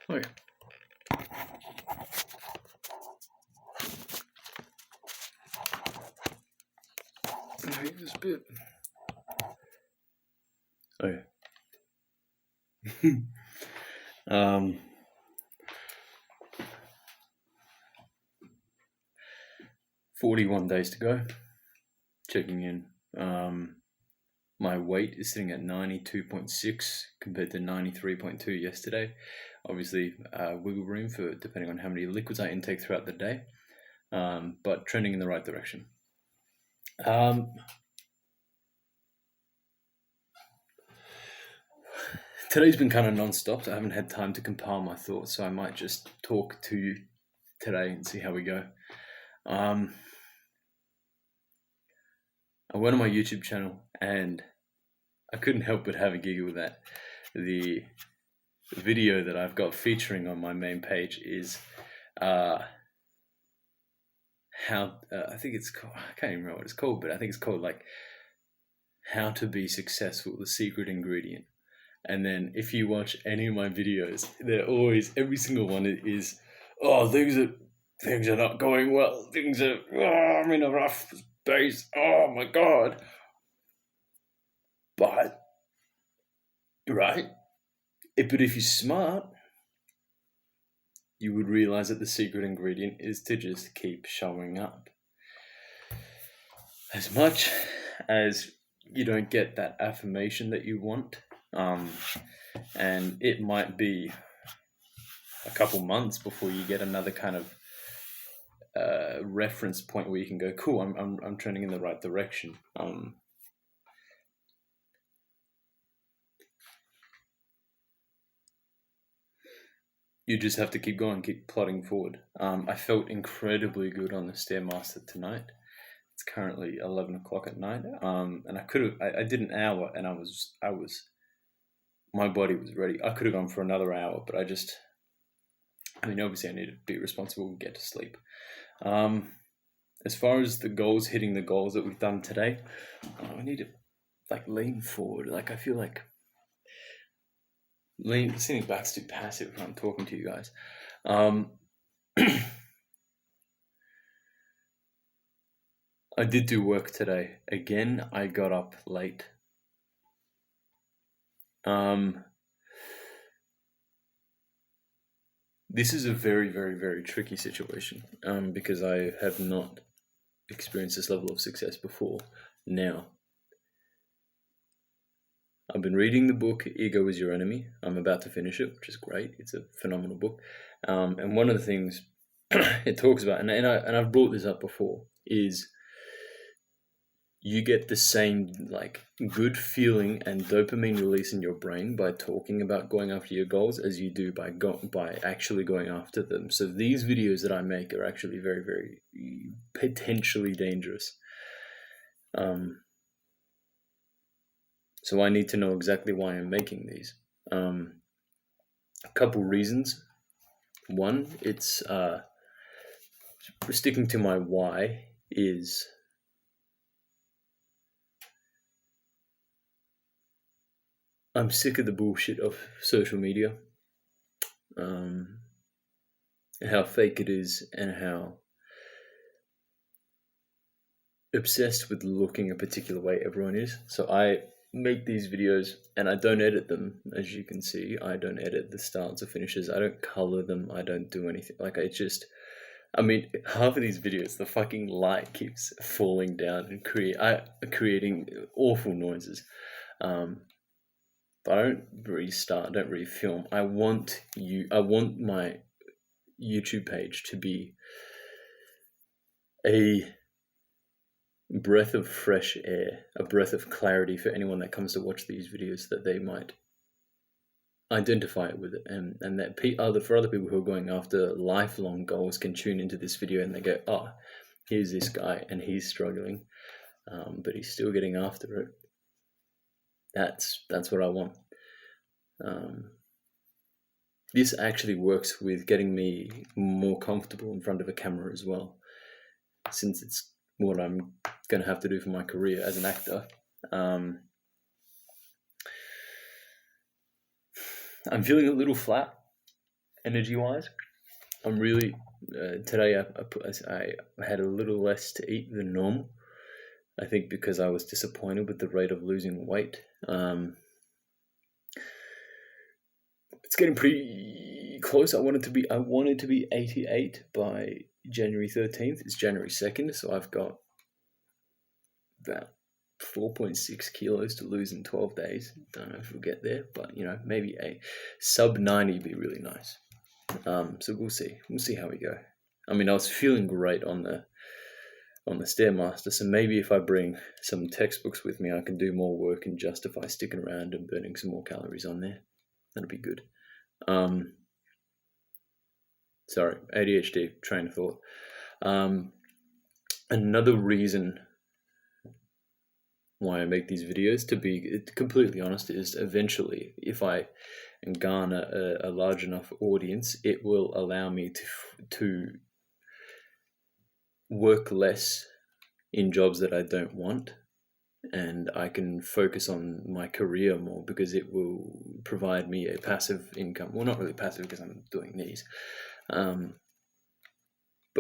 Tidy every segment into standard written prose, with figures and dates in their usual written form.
Okay. Make this bit. Okay. 41 days to go. Checking in. My weight is sitting at 92.6 compared to 93.2 yesterday. Obviously, wiggle room for depending on how many liquids I intake throughout the day, but trending in the right direction. Today's been kind of non-stop. I haven't had time to compile my thoughts, so I might just talk to you today and see how we go. I went on my YouTube channel and I couldn't help but have a giggle with that. The video that I've got featuring on my main page is how I think it's called, I can't even remember what it's called, but I think it's called like How to Be Successful, the Secret Ingredient. And then if you watch any of my videos, they're always, every single one is, oh, things are not going well. I'm in a rough space. Oh my God. But, right? But if you're smart, you would realize that the secret ingredient is to just keep showing up. As much as you don't get that affirmation that you want, and it might be a couple months before you get another kind of reference point where you can go, cool, I'm trending in the right direction. You just have to keep going, keep plodding forward. I felt incredibly good on the Stairmaster tonight. It's currently 11 o'clock at night, and I did an hour, and my body was ready. I could have gone for another hour, but obviously I need to be responsible and get to sleep. As far as hitting the goals that we've done today, we need to lean forward. I feel like sitting back's too passive when I'm talking to you guys. I did do work today. Again, I got up late. This is a very, very, very tricky situation because I have not experienced this level of success before. Now, I've been reading the book Ego is Your Enemy. I'm about to finish it, which is great. It's a phenomenal book. And one of the things it talks about, and I've brought this up before, is you get the same good feeling and dopamine release in your brain by talking about going after your goals as you do by actually going after them. So these videos that I make are actually very, very potentially dangerous. So I need to know exactly why I'm making these. A couple reasons. One, it's sticking to my why is I'm sick of the bullshit of social media, how fake it is, and how obsessed with looking a particular way everyone is. So I make these videos and I don't edit them, as you can see. I don't edit the starts or finishes. I don't color them. I don't do anything. Half of these videos, the fucking light keeps falling down and creating awful noises. But I don't restart, don't refilm. I want my YouTube page to be a breath of fresh air, a breath of clarity for anyone that comes to watch these videos, that they might identify it with it, and that for other people who are going after lifelong goals can tune into this video and they go, oh, here's this guy and he's struggling, but he's still getting after it. That's what I want. This actually works with getting me more comfortable in front of a camera as well, since it's what I'm going to have to do for my career as an actor. I'm feeling a little flat, energy wise. I'm really today. I had a little less to eat than normal. I think because I was disappointed with the rate of losing weight. It's getting pretty close. I wanted to be 88 by January 13th. It's January 2nd, so I've got about 4.6 kilos to lose in 12 days. Don't know if we'll get there, but maybe a sub 90 would be really nice. So we'll see. We'll see how we go. I mean, I was feeling great on the Stairmaster, so maybe if I bring some textbooks with me, I can do more work and justify sticking around and burning some more calories on there. That'll be good. Sorry, ADHD, train of thought. Another reason why I make these videos, to be completely honest, is eventually, if I garner a large enough audience, it will allow me to work less in jobs that I don't want, and I can focus on my career more because it will provide me a passive income. Well, not really passive because I'm doing these, but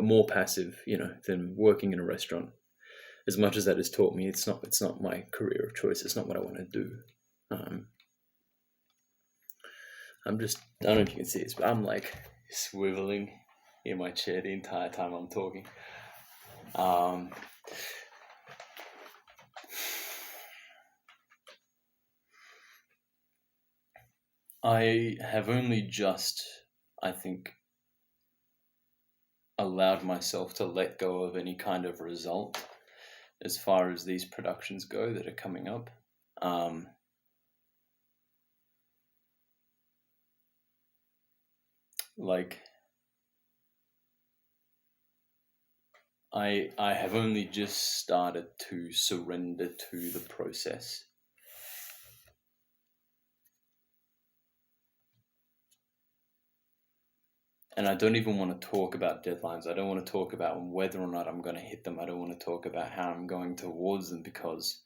more passive, than working in a restaurant. As much as that has taught me, it's not my career of choice. It's not what I want to do. I don't know if you can see this, but I'm like swiveling in my chair the entire time I'm talking. I have only just, I think, allowed myself to let go of any kind of result as far as these productions go that are coming up. I have only just started to surrender to the process. And I don't even want to talk about deadlines. I don't want to talk about whether or not I'm going to hit them. I don't want to talk about how I'm going towards them, because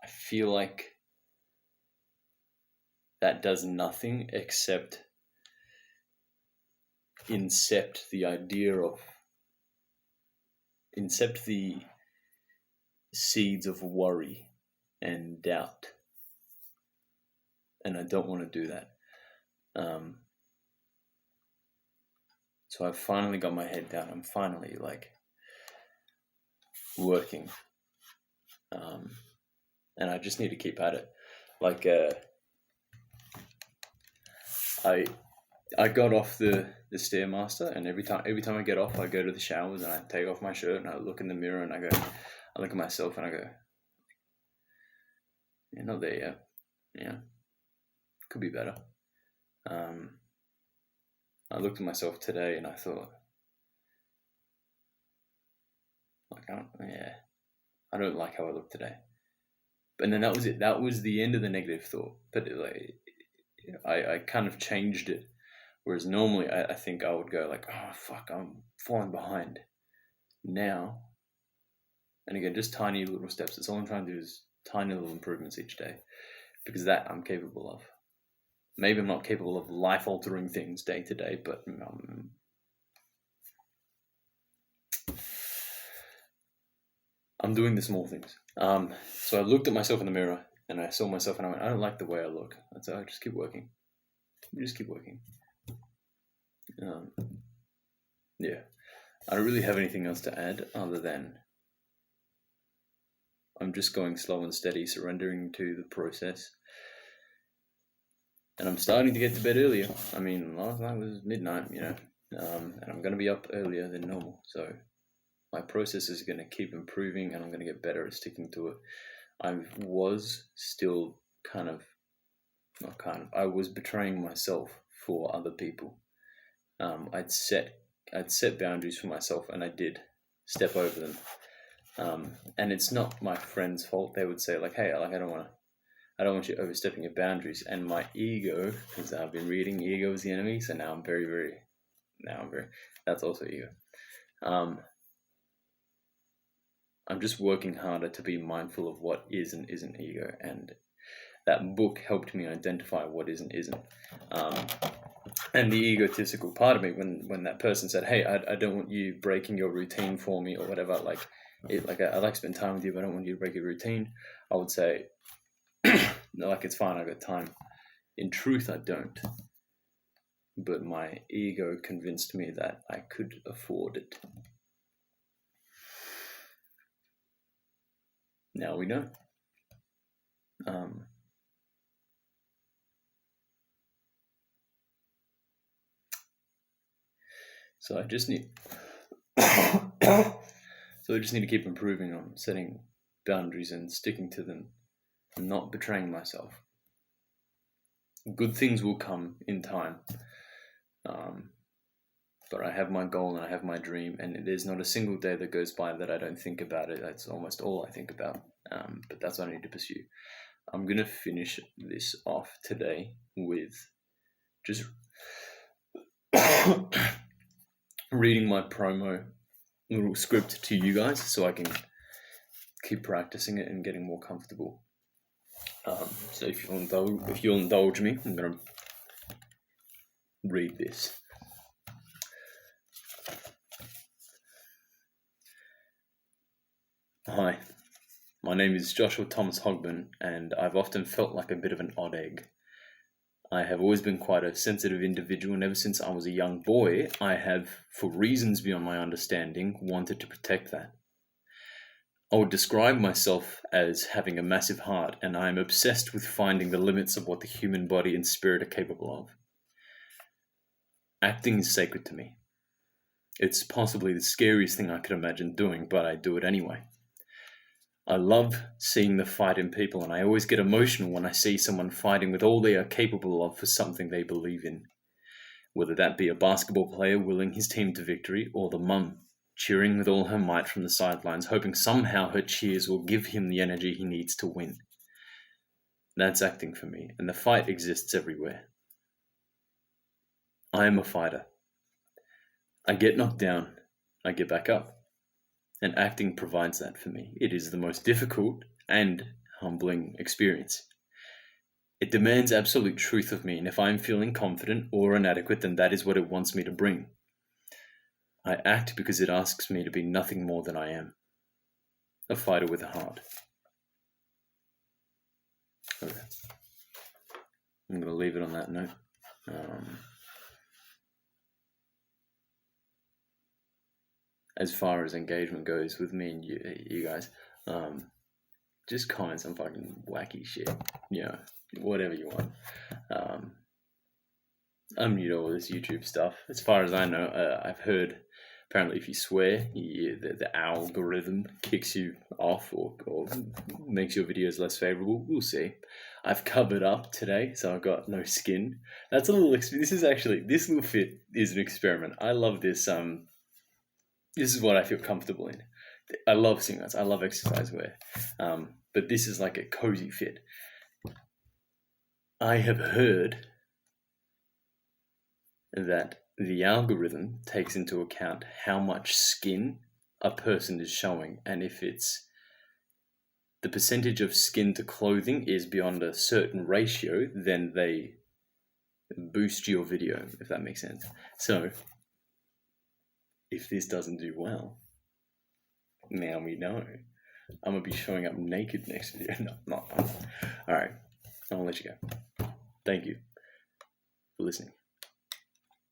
I feel like that does nothing except incept the seeds of worry and doubt. And I don't want to do that. So I've finally got my head down. I'm finally working. And I just need to keep at it. I got off the Stairmaster, and every time I get off, I go to the showers and I take off my shirt and I look in the mirror and I look at myself and I go, you're not there yet. Yeah, could be better. I looked at myself today and I thought, I don't like how I look today. And then that was it. That was the end of the negative thought. But I kind of changed it. Whereas normally I think I would go oh fuck, I'm falling behind. Now, and again, just tiny little steps. That's all I'm trying to do, is tiny little improvements each day, because that I'm capable of. Maybe I'm not capable of life-altering things day to day, but I'm doing the small things. So I looked at myself in the mirror and I saw myself and I went, I don't like the way I look. And so I just keep working. Yeah. I don't really have anything else to add other than I'm just going slow and steady, surrendering to the process. And I'm starting to get to bed earlier. I mean, last night was midnight, and I'm going to be up earlier than normal. So my process is going to keep improving and I'm going to get better at sticking to it. I was still I was betraying myself for other people. I'd set boundaries for myself and I did step over them. And it's not my friend's fault. They would say hey, I don't want you overstepping your boundaries. And my ego, because I've been reading Ego is the Enemy, so now I'm very, that's also ego. I'm just working harder to be mindful of what is and isn't ego, and that book helped me identify what is and isn't. And the egotistical part of me, when that person said, "Hey, I don't want you breaking your routine for me," or whatever, like I like to spend time with you, but I don't want you to break your routine, I would say, no, like, it's fine, I got time. In truth, I don't. But my ego convinced me that I could afford it. Now we know. So I just need to keep improving on setting boundaries and sticking to them and not betraying myself. Good things will come in time. But I have my goal and I have my dream, and there's not a single day that goes by that I don't think about it. That's almost all I think about. But that's what I need to pursue. I'm going to finish this off today with just reading my promo little script to you guys so I can keep practicing it and getting more comfortable. So if you'll indulge me, I'm going to read this. Hi, my name is Joshua Thomas Hogben, and I've often felt like a bit of an odd egg. I have always been quite a sensitive individual, and ever since I was a young boy, I have, for reasons beyond my understanding, wanted to protect that. I would describe myself as having a massive heart, and I am obsessed with finding the limits of what the human body and spirit are capable of. Acting is sacred to me. It's possibly the scariest thing I could imagine doing, but I do it anyway. I love seeing the fight in people, and I always get emotional when I see someone fighting with all they are capable of for something they believe in. Whether that be a basketball player willing his team to victory, or the mum cheering with all her might from the sidelines, hoping somehow her cheers will give him the energy he needs to win. That's acting for me, and the fight exists everywhere. I am a fighter. I get knocked down, I get back up. And acting provides that for me. It is the most difficult and humbling experience. It demands absolute truth of me, and if I'm feeling confident or inadequate, then that is what it wants me to bring. I act because it asks me to be nothing more than I am. A fighter with a heart. Okay. I'm going to leave it on that note. As far as engagement goes with me and you guys, just comment some fucking wacky shit, whatever you want. I'm new to all this YouTube stuff. As far as I know, I've heard apparently if you swear, the algorithm kicks you off or makes your videos less favorable. We'll see. I've covered up today, so I've got no skin. That's a little. This little fit is an experiment. I love this. This is what I feel comfortable in. I love singlets. I love exercise wear. But this is like a cozy fit. I have heard that the algorithm takes into account how much skin a person is showing, and if it's the percentage of skin to clothing is beyond a certain ratio, then they boost your video, if that makes sense. So if this doesn't do well, now we know. I'm going to be showing up naked next video. No, not. All right. I'll let you go. Thank you for listening.